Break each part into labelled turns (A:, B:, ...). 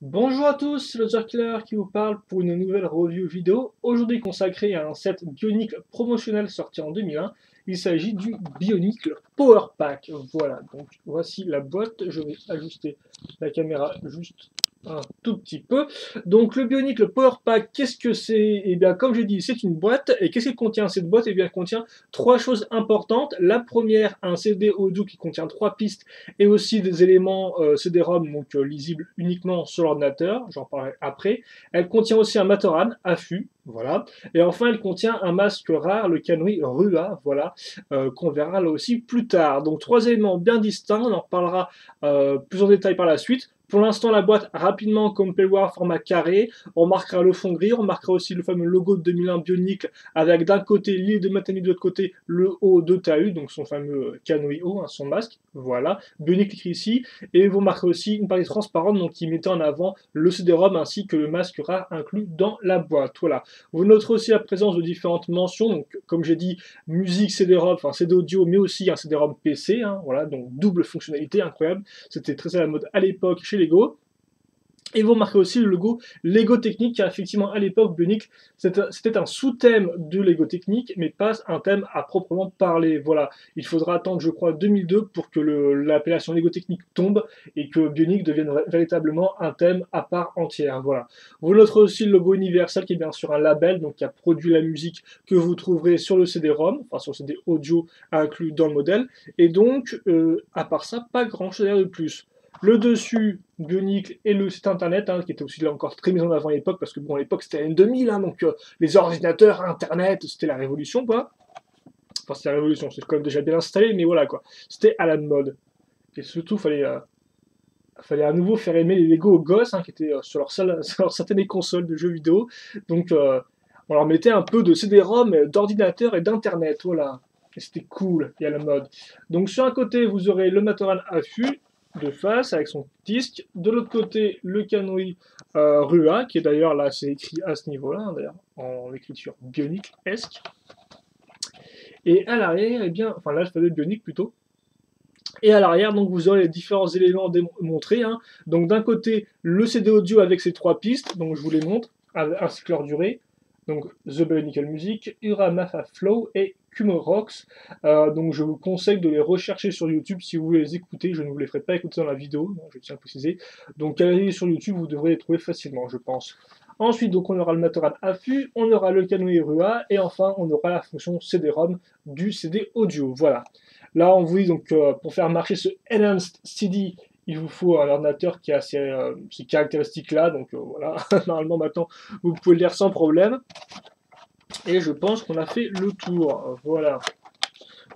A: Bonjour à tous, c'est le Killer qui vous parle pour une nouvelle review vidéo, aujourd'hui consacrée à un set Bionicle promotionnel sorti en 2001. Il s'agit du Bionicle Power Pack. Voilà, donc voici la boîte. Je vais ajuster la caméra juste un tout petit peu. Donc le Bionicle Power Pack, qu'est-ce que c'est? Eh bien, comme j'ai dit, c'est une boîte. Et qu'est-ce qu'elle contient cette boîte? Eh bien, elle contient trois choses importantes. La première, un CD audio qui contient trois pistes et aussi des éléments CD-ROM donc lisibles uniquement sur l'ordinateur, j'en parlerai après. Elle contient aussi un Matoran affût, voilà. Et enfin, elle contient un masque rare, le Kanui Rua, voilà, qu'on verra là aussi plus tard. Donc trois éléments bien distincts, on en reparlera plus en détail par la suite. Pour l'instant, la boîte, rapidement, comme vous pouvez le voir, format carré. On remarquera le fond gris, on remarquera aussi le fameux logo de 2001 Bionicle, avec d'un côté l'île de Matani, de l'autre côté le haut de Tahu, donc son fameux Kanui O, hein, son masque, voilà. Bionicle écrit ici, et vous remarquerez aussi une partie transparente, donc qui mettait en avant le CD-ROM ainsi que le masque rare inclus dans la boîte, voilà. Vous noterez aussi la présence de différentes mentions, donc comme j'ai dit, musique, CD-ROM, enfin CD audio, mais aussi un CD-ROM PC, hein, voilà, donc double fonctionnalité, incroyable. C'était très à la mode à l'époque chez Lego. Et vous remarquez aussi le logo Lego Technique, car effectivement à l'époque, Bionicle, c'était un sous-thème de Lego Technique, mais pas un thème à proprement parler. Voilà, il faudra attendre, je crois, 2002 pour que l'appellation Lego Technique tombe et que Bionicle devienne véritablement un thème à part entière. Voilà. Vous noterez aussi le logo Universal, qui est bien sûr un label, donc qui a produit la musique que vous trouverez sur le CD-ROM, enfin sur le CD audio inclus dans le modèle. Et donc, à part ça, pas grand-chose de plus. Le dessus, Bionicle et le site internet, hein, qui était aussi là encore très mis en avant à l'époque, parce que bon, à l'époque c'était l'année 2000, hein, donc les ordinateurs, internet, c'était la révolution, quoi. Enfin, c'était la révolution, c'est quand même déjà bien installé, mais voilà, quoi. C'était à la mode. Et surtout, fallait à nouveau faire aimer les Lego aux gosses, hein, qui étaient sur sur leur certaines consoles de jeux vidéo. Donc, on leur mettait un peu de CD-ROM, d'ordinateur et d'internet, voilà. Et c'était cool, et à la mode. Donc, sur un côté, vous aurez le Matoran affût, de face avec son disque. De l'autre côté, le Kanui Rua, qui est d'ailleurs là, c'est écrit à ce niveau-là, hein, d'ailleurs, en écriture bionique-esque. Et à l'arrière, eh bien, enfin l'alphabet bionique plutôt. Et à l'arrière, donc vous aurez les différents éléments montrés, hein. Donc d'un côté, le CD audio avec ses trois pistes, donc je vous les montre, ainsi que leur durée. Donc The Bionicle Music, Uramafa Flow et Kumo Rocks. Donc je vous conseille de les rechercher sur YouTube si vous voulez les écouter. Je ne vous les ferai pas écouter dans la vidéo, donc je tiens à préciser. Donc allez sur YouTube, vous devrez les trouver facilement, je pense. Ensuite, donc on aura le Matoran affût, on aura le Kanui Rua, et enfin on aura la fonction CD-ROM du CD audio. Voilà. Là, on vous dit donc pour faire marcher ce Enhanced CD, il vous faut un ordinateur qui a ces caractéristiques-là. Donc voilà, normalement maintenant vous pouvez le lire sans problème. Et je pense qu'on a fait le tour. Voilà.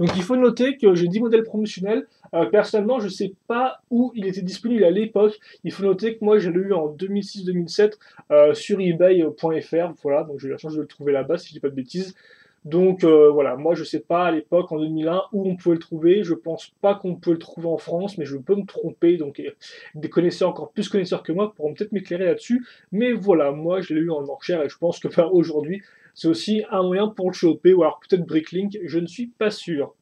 A: Donc il faut noter que j'ai 10 modèles promotionnels. Personnellement, je ne sais pas où il était disponible à l'époque. Il faut noter que moi, je l'ai eu en 2006-2007 sur ebay.fr. Voilà, donc j'ai eu la chance de le trouver là-bas, si je dis pas de bêtises. Donc voilà, moi je sais pas à l'époque, en 2001, où on pouvait le trouver. Je pense pas qu'on peut le trouver en France, mais je peux me tromper. Donc des connaisseurs encore plus connaisseurs que moi pourront peut-être m'éclairer là-dessus. Mais voilà, moi je l'ai eu en enchère et je pense que aujourd'hui, c'est aussi un moyen pour le choper, ou alors peut-être Bricklink, je ne suis pas sûr.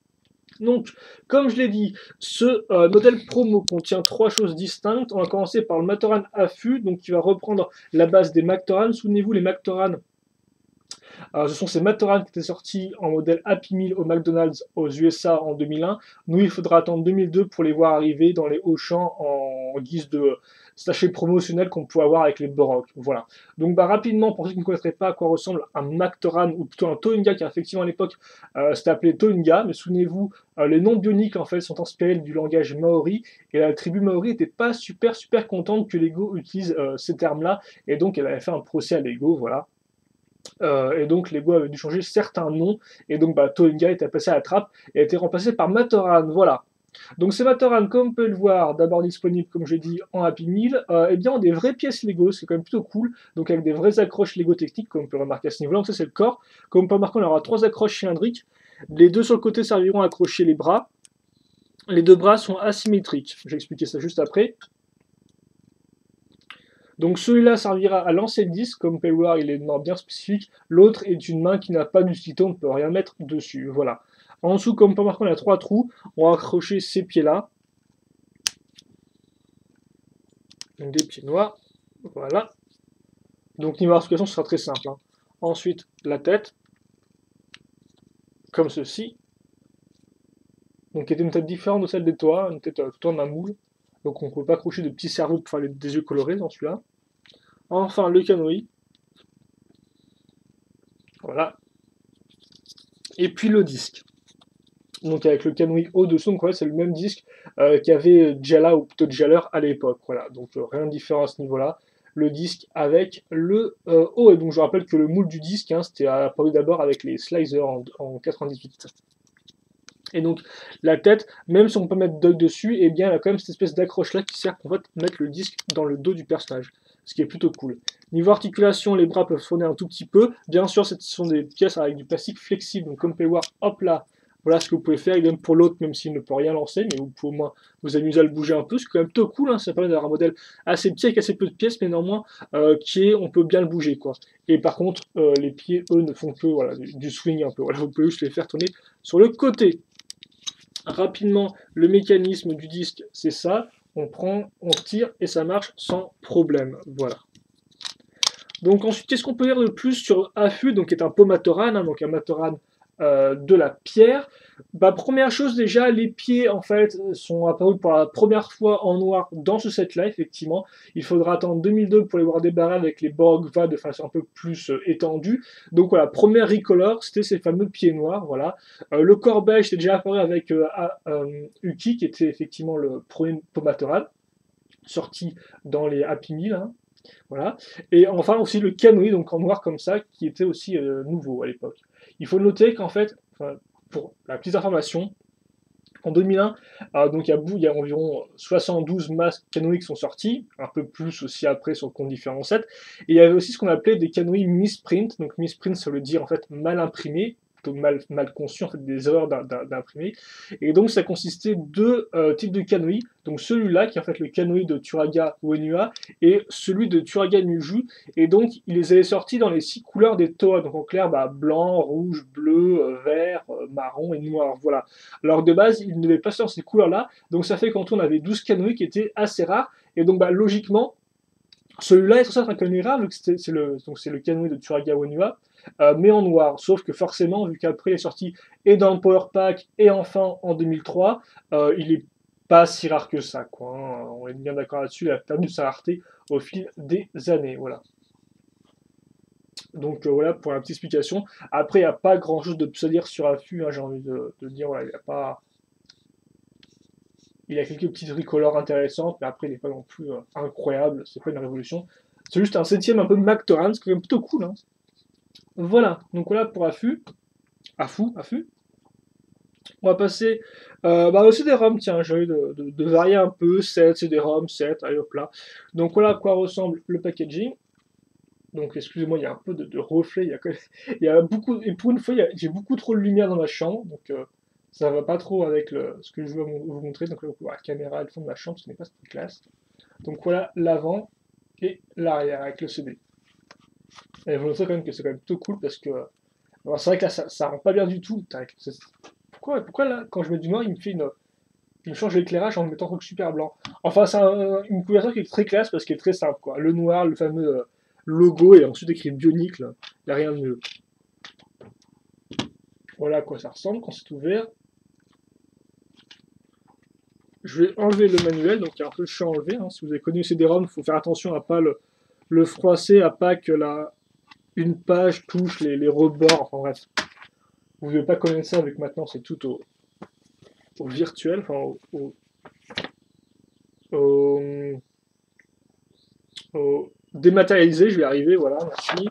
A: Donc, comme je l'ai dit, ce modèle promo contient trois choses distinctes. On va commencer par le Matoran affût, donc qui va reprendre la base des Matoran. Souvenez-vous, les Matoran, ce sont ces Matoran qui étaient sortis en modèle Happy Meal au McDonald's aux USA en 2001. Nous, il faudra attendre 2002 pour les voir arriver dans les Auchan en guise de sachet promotionnel qu'on pouvait avoir avec les Borok. Voilà. Donc rapidement, pour ceux qui ne connaîtraient pas à quoi ressemble un Mactoran, ou plutôt un Tohunga, qui effectivement à l'époque c'était appelé Tohunga, mais souvenez-vous, les noms bioniques en fait sont inspirés du langage maori, et la tribu maori n'était pas super contente que Lego utilise ces termes-là, et donc elle avait fait un procès à Lego, voilà. Et donc Lego avait dû changer certains noms, et donc Tohunga était passé à la trappe et a été remplacé par Matoran, voilà. Donc ces Matoran, comme on peut le voir, d'abord disponibles, comme j'ai dit, en Happy Meal, eh bien ont des vraies pièces Lego, c'est quand même plutôt cool, donc avec des vraies accroches Lego techniques, comme on peut remarquer à ce niveau-là. Donc ça c'est le corps, comme on peut remarquer on aura trois accroches cylindriques, les deux sur le côté serviront à accrocher les bras, les deux bras sont asymétriques, je vais expliquer ça juste après. Donc celui-là servira à lancer le disque, comme vous pouvez le voir, il est une main bien spécifique. L'autre est une main qui n'a pas d'utilité, on ne peut rien mettre dessus. Voilà. En dessous, comme vous pouvez remarquer, on a trois trous. On va accrocher ces pieds-là. Donc des pieds noirs. Voilà. Donc niveau articulation, ce sera très simple, hein. Ensuite, la tête, comme ceci. Donc qui était une tête différente de celle des toits, une tête tout en un moule. Donc on ne peut pas accrocher de petits cerveaux pour faire des yeux colorés dans celui-là. Enfin, le canoë. Voilà. Et puis le disque. Donc avec le canoë au-dessous, donc ouais, c'est le même disque qu'avait Jala ou plutôt Jaller à l'époque. Voilà, donc rien de différent à ce niveau-là. Le disque avec le haut. Et donc je rappelle que le moule du disque, hein, c'était apparu d'abord avec les Slicer en 98. Et donc la tête, même si on peut mettre d'œil dessus, eh bien elle a quand même cette espèce d'accroche là qui sert pour en fait, mettre le disque dans le dos du personnage, ce qui est plutôt cool. Niveau articulation, les bras peuvent sonner un tout petit peu. Bien sûr, ce sont des pièces avec du plastique flexible, donc comme vous pouvez voir, hop là, voilà ce que vous pouvez faire. Idem pour l'autre, même s'il ne peut rien lancer, mais vous pouvez au moins vous amuser à le bouger un peu. C'est quand même plutôt cool, hein, ça permet d'avoir un modèle assez petit avec assez peu de pièces, mais néanmoins on peut bien le bouger, quoi. Et par contre, les pieds, eux, ne font que voilà, du swing un peu. Voilà, vous pouvez juste les faire tourner sur le côté. Rapidement, le mécanisme du disque, c'est ça. On prend, on tire et ça marche sans problème. Voilà. Donc ensuite, qu'est-ce qu'on peut dire de plus sur Affût, donc qui est un pomatorane, hein, donc un matoran de la pierre. Bah, première chose déjà, les pieds en fait sont apparus pour la première fois en noir dans ce set-là, effectivement. Il faudra attendre 2002 pour les voir débarrer avec les Borgva de façon un peu plus étendue. Donc voilà, première recolor, c'était ces fameux pieds noirs, voilà. Le corps beige, c'était déjà apparu avec Uki, qui était effectivement le premier pomatoran, sorti dans les Happy Meal, hein. Voilà. Et enfin aussi le canoë, donc en noir comme ça, qui était aussi nouveau à l'époque. Il faut noter qu'en fait, enfin, pour la petite information, en 2001, donc il y a environ 72 masques canoës qui sont sortis, un peu plus aussi après sur le compte différents sets. Et il y avait aussi ce qu'on appelait des canoës misprint. Donc misprint, ça veut dire en fait mal imprimé, plutôt mal conçu, en fait des erreurs d'imprimé. Et donc ça consistait de deux types de canoës. Donc celui-là qui est en fait le canoë de Turaga Uenua et celui de Turaga Nuju. Et donc il les avait sortis dans les 6 couleurs des Toa. Donc en clair, bah, blanc, rouge, bleu, vert, marron et noir. Voilà. Alors de base, il ne devait pas sortir ces couleurs-là, donc ça fait qu'en tout on avait 12 canoës qui étaient assez rares, et donc bah, logiquement, celui-là est censé être un canoë rare, vu que c'est le canoë de Turaga Wenua, mais en noir. Sauf que forcément, vu qu'après il est sorti et dans le Power Pack, et enfin en 2003, il est pas si rare que ça, quoi, hein. On est bien d'accord là-dessus, il a perdu sa rareté au fil des années, voilà. Donc voilà pour la petite explication. Après, il n'y a pas grand chose de plus à dire sur Affût, hein, j'ai envie de dire, voilà, il n'y a pas. Il a quelques petites tricolores intéressantes, mais après, il n'est pas non plus incroyable. C'est pas une révolution. C'est juste un septième un peu Mactoran, c'est quand même plutôt cool, hein. Voilà, donc voilà pour Affût. Affût. On va passer au CD-ROM, tiens, j'ai envie de varier un peu. 7, CD-ROM, 7, allez hop là. Donc voilà à quoi ressemble le packaging. Donc excusez-moi, il y a un peu de reflet, il y a beaucoup, et pour une fois, j'ai beaucoup trop de lumière dans ma chambre, donc ça va pas trop avec ce que je veux vous montrer. Donc là, vous pouvez voir la caméra et le fond de ma chambre, ce n'est pas très classe. Donc voilà l'avant et l'arrière avec le CD. Et vous noterez quand même que c'est quand même plutôt cool parce que c'est vrai que là, ça rend pas bien du tout. Pourquoi là, quand je mets du noir, il me change l'éclairage en me mettant un truc super blanc. Enfin, c'est une couverture qui est très classe parce qu'elle est très simple, quoi. Le noir, le fameux logo et ensuite écrit Bionicle, il n'y a rien de mieux. Voilà à quoi ça ressemble quand c'est ouvert. Je vais enlever le manuel, donc il y a un peu chiant à enlever, hein. Si vous avez connu CD-ROM, il faut faire attention à pas le froisser, à pas que une page touche les rebords, enfin bref. Vous ne devez pas connaître ça, vu que maintenant c'est tout au virtuel, enfin au, au dématérialisé, je vais arriver, voilà, merci.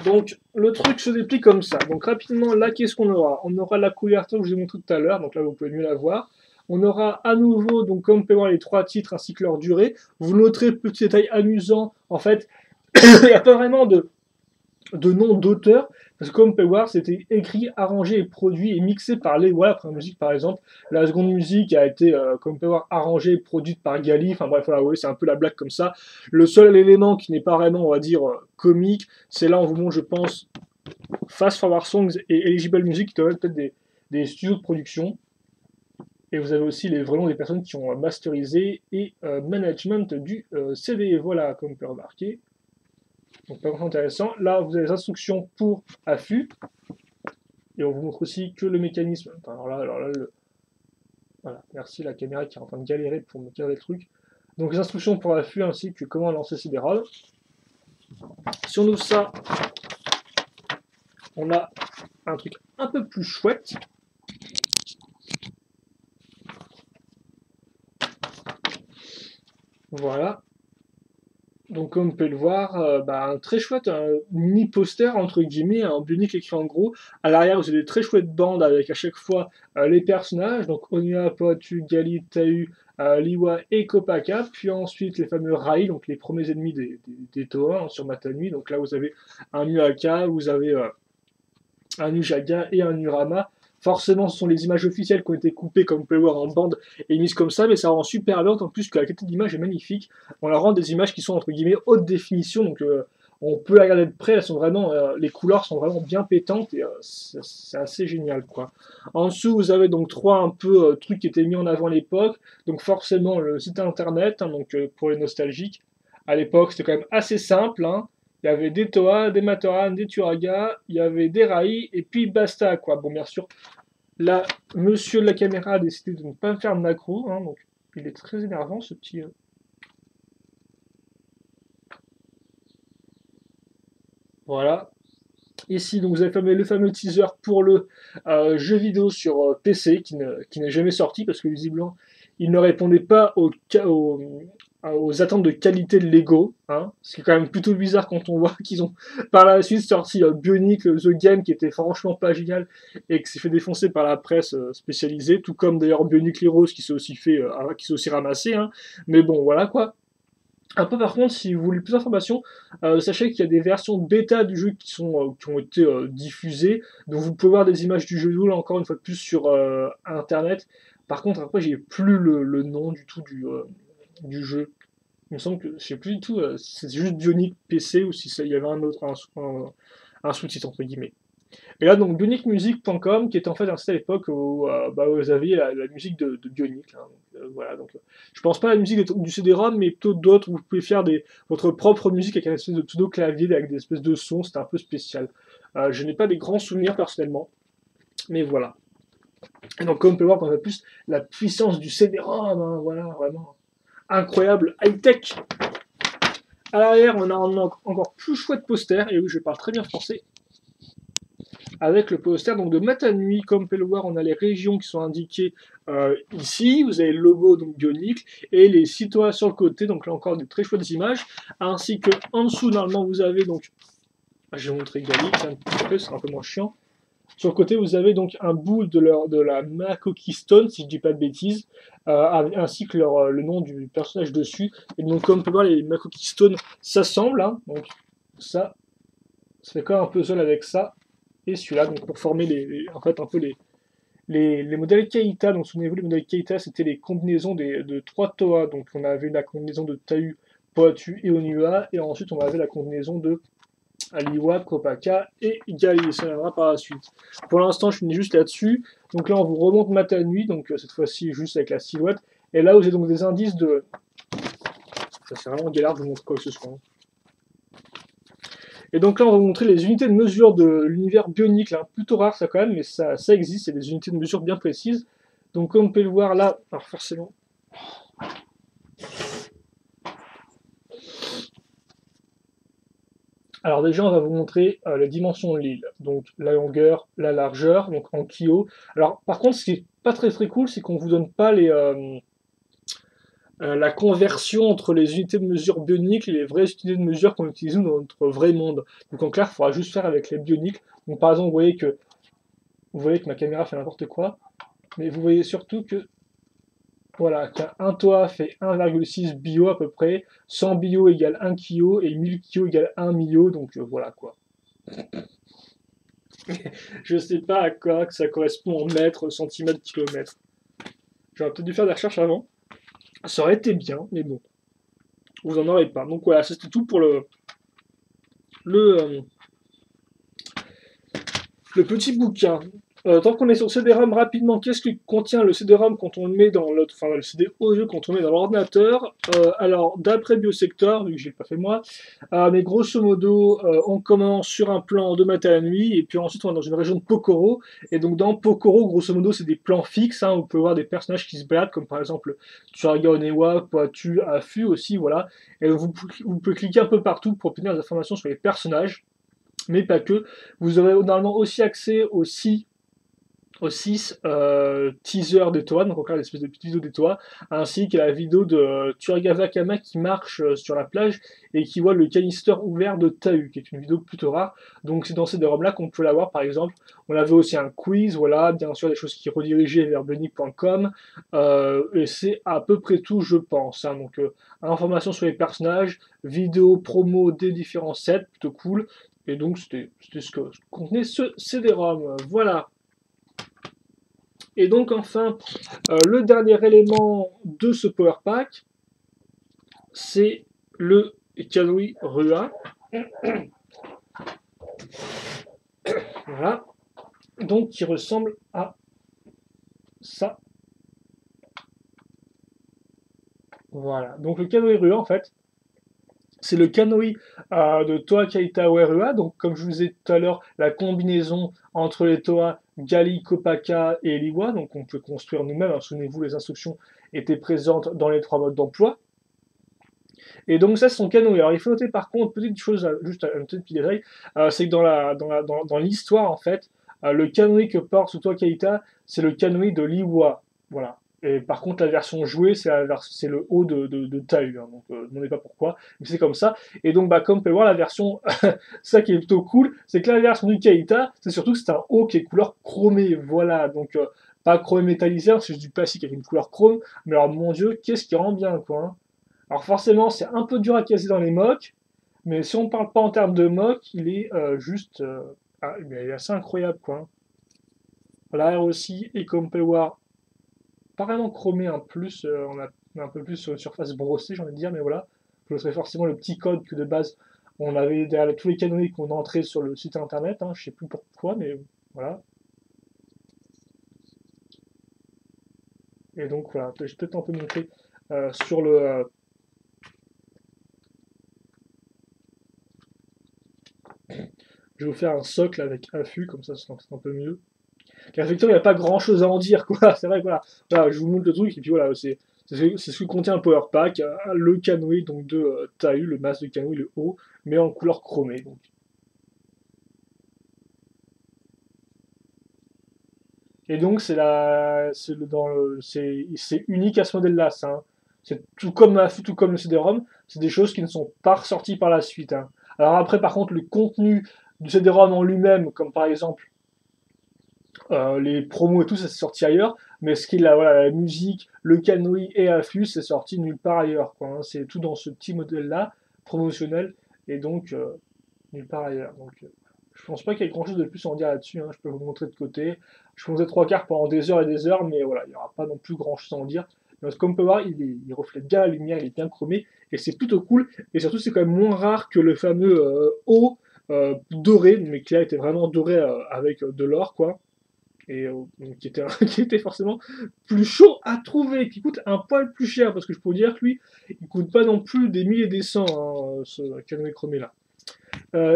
A: Donc le truc se déplie comme ça. Donc rapidement, là, qu'est-ce qu'on aura? On aura la couverture que je vous ai montré tout à l'heure, donc là vous pouvez mieux la voir. On aura à nouveau, donc comme vous pouvez voir, les 3 titres ainsi que leur durée. Vous noterez, petit détail amusant, en fait, il n'y a pas vraiment de nom d'auteur, parce que comme vous pouvez voir, c'était écrit, arrangé et produit et mixé par les voilà, la première musique par exemple. La seconde musique a été, comme vous pouvez voir, arrangée et produite par Gali. Enfin bref, voilà, oui, c'est un peu la blague comme ça. Le seul élément qui n'est pas vraiment, on va dire, comique, c'est là on vous montre, je pense, Fast Forward Songs et Eligible Music, qui doivent être peut-être des studios de production. Et vous avez aussi les vrais noms des personnes qui ont masterisé et management du CD. Voilà, comme on peut remarquer. Donc pas vraiment intéressant. Là, vous avez les instructions pour affût. Et on vous montre aussi que le mécanisme. Enfin, voilà, merci la caméra qui est en train de galérer pour me dire des trucs. Donc les instructions pour affût ainsi que comment lancer CD-ROM. Si on ouvre ça, on a un truc un peu plus chouette. Voilà. Donc comme vous pouvez le voir, un très chouette mini poster entre guillemets, un Bionic écrit en gros. À l'arrière, vous avez des très chouettes bandes avec à chaque fois les personnages, donc Onia, Poatu, Gali, Tahu, Liwa et Kopaka, puis ensuite les fameux Rai, donc les premiers ennemis des Toa hein, sur Matanui. Donc là, vous avez un Nuaka, vous avez un Nujaga et un Urama. Forcément, ce sont les images officielles qui ont été coupées, comme vous pouvez le voir, en bande et mises comme ça, mais ça rend super bien, en plus que la qualité d'image est magnifique. On leur rend des images qui sont, entre guillemets, haute définition, donc on peut la regarder de près, elles sont vraiment, les couleurs sont vraiment bien pétantes, et c'est assez génial, quoi. En dessous, vous avez donc trois un peu trucs qui étaient mis en avant à l'époque, donc forcément le site internet, hein, donc pour les nostalgiques. À l'époque, c'était quand même assez simple, hein. Il y avait des Toa, des Matoran, des Turaga, il y avait des Rai, et puis basta, quoi. Bon, bien sûr, là, monsieur de la caméra a décidé de ne pas me faire de macro, hein, donc il est très énervant, ce petit... Voilà. Ici, donc, vous avez le fameux teaser pour le jeu vidéo sur PC, qui n'est jamais sorti, parce que visiblement, il ne répondait pas aux attentes de qualité de Lego, hein, ce qui est quand même plutôt bizarre quand on voit qu'ils ont par la suite sorti Bionic The Game qui était franchement pas génial et qui s'est fait défoncer par la presse spécialisée, tout comme d'ailleurs Bionic Heroes qui s'est aussi qui s'est aussi ramassé, hein. Mais bon voilà quoi. Un peu par contre, si vous voulez plus d'informations, sachez qu'il y a des versions bêta du jeu qui ont été diffusées, donc vous pouvez voir des images du jeu là encore une fois de plus sur internet. Par contre, après j'ai plus le nom du tout du jeu. Il me semble que je sais plus du tout, c'est juste Bionic PC ou si il y avait un sous-titre entre guillemets. Et là donc bionicmusic.com qui était en fait un site à l'époque où vous aviez la musique de Bionic. Là, donc, voilà, donc je pense pas à la musique du CD-ROM, mais plutôt d'autres où vous pouvez faire votre propre musique avec un espèce de pseudo clavier avec des espèces de sons, c'était un peu spécial. Je n'ai pas des grands souvenirs personnellement, mais voilà. Et donc comme on peut voir, on a plus la puissance du CD-ROM, hein, voilà, vraiment incroyable, high-tech. À l'arrière, on a un encore plus chouette poster, et oui, je parle très bien français, avec le poster donc, de Matanui. Comme vous pouvez le voir, on a les régions qui sont indiquées ici, vous avez le logo donc Bionic, et les citoyens sur le côté, donc là encore des très chouettes images, ainsi que en dessous, normalement, vous avez donc, je vais montrer Gali, c'est un peu moins chiant. Sur le côté, vous avez donc un bout de la Makoki Stone, si je dis pas de bêtises, ainsi que le nom du personnage dessus. Et donc, comme on peut voir, les Makoki Stone s'assemblent. Hein, donc, ça fait comme un puzzle avec ça et celui-là, donc pour former en fait un peu les modèles Keita. Donc, souvenez-vous, les modèles Keita, c'était les combinaisons de trois Toa. Donc, on avait la combinaison de Tahu, Poatu et Onua, et ensuite on avait la combinaison de Liwa, Kopaka et Gali, ça viendra par la suite. Pour l'instant, je finis juste là-dessus. Donc là, on vous remonte Matanui, donc cette fois-ci juste avec la silhouette. Et là, vous avez donc des indices de... Ça c'est vraiment galère de vous montrer quoi que ce soit. Et donc là, on va vous montrer les unités de mesure de l'univers bionique, là, plutôt rare ça quand même, mais ça existe, c'est des unités de mesure bien précises. Donc comme on peut le voir là, alors forcément... Alors déjà, on va vous montrer les dimensions de l'île, donc la longueur, la largeur, donc en kilo. Alors par contre, ce qui est pas très cool, c'est qu'on vous donne pas la conversion entre les unités de mesure bioniques et les vraies unités de mesure qu'on utilise dans notre vrai monde. Donc en clair, il faudra juste faire avec les bioniques. Donc par exemple, vous voyez que ma caméra fait n'importe quoi, mais vous voyez surtout que voilà, qu'un toa fait 1,6 bio à peu près, 100 bio égale 1 kilo et 1000 kilo égale 1 mio, donc voilà quoi. Je sais pas à quoi que ça correspond en mètres, centimètres, kilomètres. J'aurais peut-être dû faire des recherches avant. Ça aurait été bien, mais bon, vous en aurez pas. Donc voilà, c'était tout pour le petit bouquin. Tant qu'on est sur CD-ROM, rapidement, qu'est-ce que contient le CD-ROM quand on le met dans l'autre, enfin le CD audio quand on le met dans l'ordinateur? Alors, d'après Biosector, vu que je l'ai pas fait moi, mais grosso modo, on commence sur un plan de matin à la nuit, et puis ensuite on est dans une région de Pokoro, et donc dans Pokoro, grosso modo, c'est des plans fixes, hein, où vous pouvez voir des personnages qui se baladent, comme par exemple Turaga Onewa, Poatu, Afu aussi, voilà, et vous pouvez cliquer un peu partout pour obtenir des informations sur les personnages, mais pas que. Vous aurez normalement aussi accès aux 6 teasers des toits, donc encore une espèce de petite vidéo des toits, ainsi qu'à la vidéo de Turagawa Kama qui marche sur la plage et qui voit le canister ouvert de Tahu, qui est une vidéo plutôt rare. Donc c'est dans ces DROM là qu'on peut l'avoir par exemple. On avait aussi un quiz, voilà, bien sûr des choses qui redirigeaient vers Bunny.com, et c'est à peu près tout je pense. Hein. Donc informations sur les personnages, vidéos promo des différents sets, plutôt cool. Et donc c'était ce que contenait ce CD-ROM. Voilà. Et donc enfin, le dernier élément de ce Power Pack, c'est le Kanui Rua. Voilà. Donc qui ressemble à ça. Voilà. Donc le Kanui Rua, en fait, c'est le Kanui de Toa Kaita Werua. Donc comme je vous ai dit tout à l'heure, la combinaison entre les Toa Gali, Kopaka et Liwa. Donc on peut construire nous-mêmes. Hein, souvenez-vous, les instructions étaient présentes dans les 3 modes d'emploi. Et donc ça, c'est son canoë. Alors il faut noter par contre, petite chose, juste un petit détail, c'est que dans l'histoire, en fait, le canoë que porte Sutoa Keita, c'est le canoë de Liwa. Voilà. Et par contre, la version jouée, c'est le haut de Tahu. Hein, donc, ne demandez pas pourquoi, mais c'est comme ça. Et donc, bah, comme vous pouvez voir, la version, ça qui est plutôt cool, c'est que la version du Keita, c'est surtout que c'est un haut qui est couleur chromée. Voilà. Donc, pas chromé métallisé, hein, c'est juste du plastique avec une couleur chrome. Mais alors, mon Dieu, qu'est-ce qui rend bien, quoi. Hein. Alors forcément, c'est un peu dur à casser dans les mocks, mais si on ne parle pas en termes de mock, il est juste il est assez incroyable quoi. L'arrière aussi, et comme on peut le voir, pas vraiment chromé, en plus, on a un peu plus sur une surface brossée, j'ai envie de dire, mais voilà. Je vous laisserai forcément le petit code que de base on avait derrière tous les canoës qu'on entrait sur le site internet, hein, je sais plus pourquoi, mais voilà. Et donc voilà, je vais peut-être un peu montrer sur le, je vais vous faire un socle avec affût, comme ça c'est un peu mieux. Car effectivement, il n'y a pas grand chose à en dire, quoi. C'est vrai, voilà. Voilà, je vous montre le truc, et puis voilà, c'est ce que contient un Power Pack. Le canoë donc de Tahu, le masque de canoë, le haut, mais en couleur chromée. Donc. Et donc, c'est unique à ce modèle-là, ça. Hein. C'est tout comme Affût, tout comme le CD-ROM, c'est des choses qui ne sont pas ressorties par la suite. Hein. Alors après, par contre, le contenu du CD-ROM en lui-même, comme par exemple les promos et tout, ça s'est sorti ailleurs, mais ce qui est voilà, la musique, le canoë et Afflux, c'est sorti nulle part ailleurs. Quoi, hein. C'est tout dans ce petit modèle-là, promotionnel, et donc nulle part ailleurs. Donc, je pense pas qu'il y ait grand-chose de plus à en dire là-dessus. Hein. Je peux vous montrer de côté. Je peux vous montrer 3 quarts pendant des heures et des heures, mais voilà, il n'y aura pas non plus grand-chose à en dire. Donc, comme on peut voir, il reflète bien la lumière, il est bien chromé, et c'est plutôt cool. Et surtout, c'est quand même moins rare que le fameux haut doré, mais qui là était vraiment doré avec de l'or, quoi et qui était forcément plus chaud à trouver, qui coûte un poil plus cher, parce que je peux vous dire que lui, il coûte pas non plus des milliers et des cents, hein, ce canoë chromé là.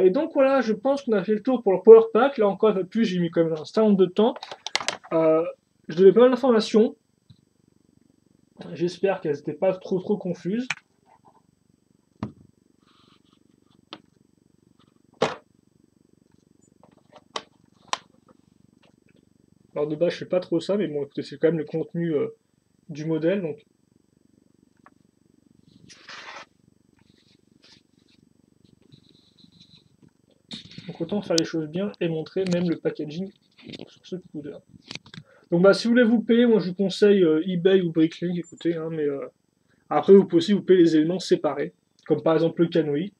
A: Et donc voilà, je pense qu'on a fait le tour pour le Power Pack. Là encore, plus j'ai mis quand même un certain nombre de temps. Je donnais pas mal d'informations. J'espère qu'elles n'étaient pas trop confuses. Alors de base, je fais pas trop ça, mais bon, écoutez, c'est quand même le contenu du modèle, donc autant faire les choses bien et montrer même le packaging sur ce coudeur. Donc bah si vous voulez vous payer, moi je vous conseille eBay ou Bricklink, écoutez, hein, mais après vous pouvez aussi vous payer les éléments séparés, comme par exemple le canoë.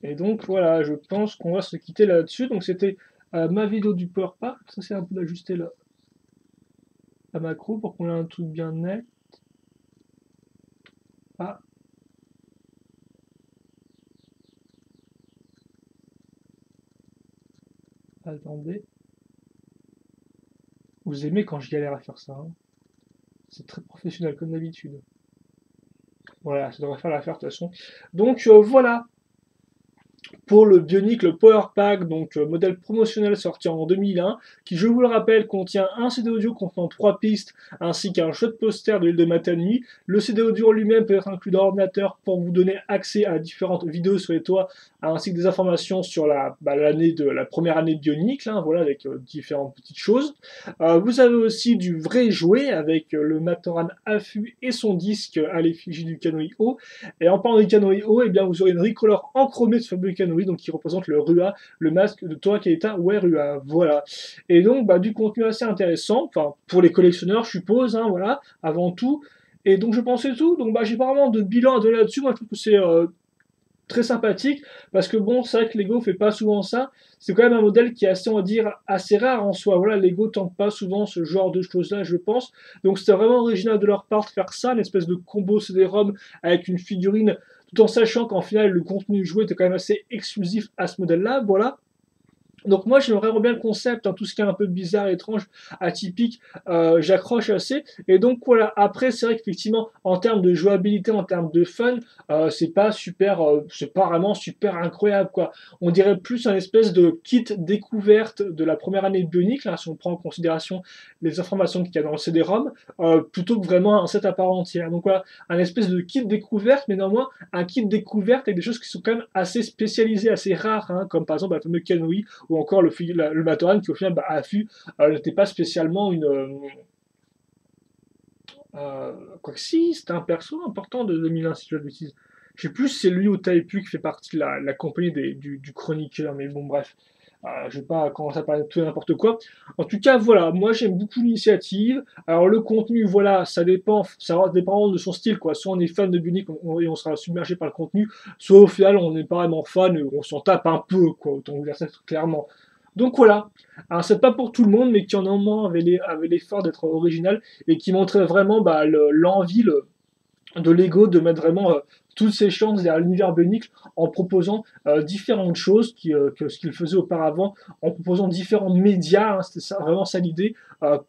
A: Et donc voilà, je pense qu'on va se quitter là-dessus. Donc c'était ma vidéo du Power Pack. Ça c'est un peu d'ajuster la macro pour qu'on ait un truc bien net. Ah, Attendez. Vous aimez quand je galère à faire ça, hein. C'est très professionnel comme d'habitude. Voilà, ça devrait faire l'affaire de toute façon. Donc voilà, pour le Bionic, le Power Pack, donc modèle promotionnel sorti en 2001, qui, je vous le rappelle, contient un CD audio contenant 3 pistes, ainsi qu'un chouette poster de l'île de Matane. Le CD audio lui-même peut être inclus dans l'ordinateur pour vous donner accès à différentes vidéos sur les toits, ainsi que des informations sur la première année de Bionic, là, voilà, avec différentes petites choses. Vous avez aussi du vrai jouet avec le Matoran affût et son disque à l'effigie du Kanoï O. Et en parlant du Kanoï O, eh bien, vous aurez une recolor enchromée de ce fameux Kanoï, donc qui représente le Rua, le masque de Toa Keita Werua. Voilà. Et donc, du contenu assez intéressant, enfin, pour les collectionneurs, je suppose, hein, voilà, avant tout. Et donc, je pensais tout. Donc, j'ai pas vraiment de bilan à donner là-dessus. Moi, je trouve que c'est très sympathique, parce que bon, c'est vrai que Lego fait pas souvent ça. C'est quand même un modèle qui est assez, on va dire, assez rare en soi. Voilà, Lego tente pas souvent ce genre de choses-là, je pense. Donc c'était vraiment original de leur part de faire ça, une espèce de combo CD-ROM avec une figurine, tout en sachant qu'en final le contenu joué était quand même assez exclusif à ce modèle-là. Voilà. Donc moi j'aimerais vraiment bien le concept, hein, tout ce qui est un peu bizarre, étrange, atypique, j'accroche assez. Et donc voilà, après c'est vrai qu'effectivement en termes de jouabilité, en termes de fun, c'est pas vraiment super incroyable quoi. On dirait plus un espèce de kit découverte de la première année de Bionic, là, si on prend en considération les informations qu'il y a dans le CD-ROM, plutôt que vraiment un set à part entière. Donc voilà, un espèce de kit découverte, mais néanmoins un kit découverte avec des choses qui sont quand même assez spécialisées, assez rares, hein, comme par exemple la fameuse Kanoï, ou encore le Matoran qui au final affût n'était pas spécialement une quoique si c'était un perso important de 2001 si je dis pas de bêtises. Je sais plus si c'est lui ou Taipu qui fait partie de la compagnie du chroniqueur, mais bon bref. Je vais pas commencer à parler de tout et n'importe quoi. En tout cas, voilà, moi j'aime beaucoup l'initiative. Alors le contenu, voilà, ça dépend de son style, quoi. Soit on est fan de Bionic et on sera submergé par le contenu, soit au final on n'est pas vraiment fan et on s'en tape un peu, quoi. Autant vous dire ça clairement. Donc voilà, alors c'est pas pour tout le monde, mais qui en un moment avait l'effort d'être original et qui montrait vraiment l'envie, de Lego de mettre vraiment toutes ses chances derrière l'univers Bionicle en proposant différentes choses que ce qu'il faisait auparavant, en proposant différents médias, hein, c'était ça, vraiment ça l'idée,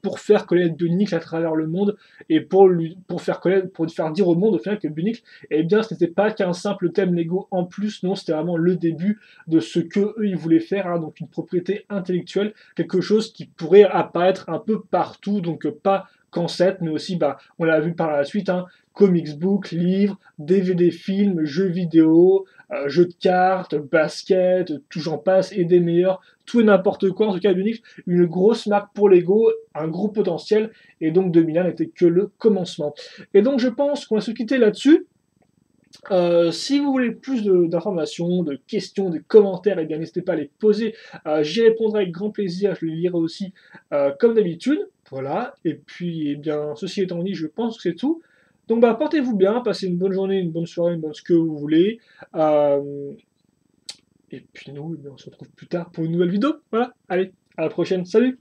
A: pour faire connaître Bionicle à travers le monde et pour faire connaître, pour faire dire au monde au final que Bionicle, eh bien, ce n'était pas qu'un simple thème Lego en plus, non, c'était vraiment le début de ce que eux ils voulaient faire, hein, donc une propriété intellectuelle, quelque chose qui pourrait apparaître un peu partout, donc pas qu'en set, mais aussi, on l'a vu par la suite, hein, comics book, livres, DVD films, jeux vidéo, jeux de cartes, basket, tout j'en passe, et des meilleurs, tout et n'importe quoi, en tout cas Bionicle, une grosse marque pour Lego, un gros potentiel, et donc 2001 n'était que le commencement. Et donc je pense qu'on va se quitter là-dessus. Si vous voulez plus d'informations, de questions, de commentaires, eh bien n'hésitez pas à les poser. J'y répondrai avec grand plaisir, je les lirai aussi comme d'habitude. Voilà, et puis eh bien ceci étant dit, je pense que c'est tout. Donc portez-vous bien, passez une bonne journée, une bonne soirée, une bonne ce que vous voulez. Et puis nous, eh bien, on se retrouve plus tard pour une nouvelle vidéo. Voilà, allez, à la prochaine, salut!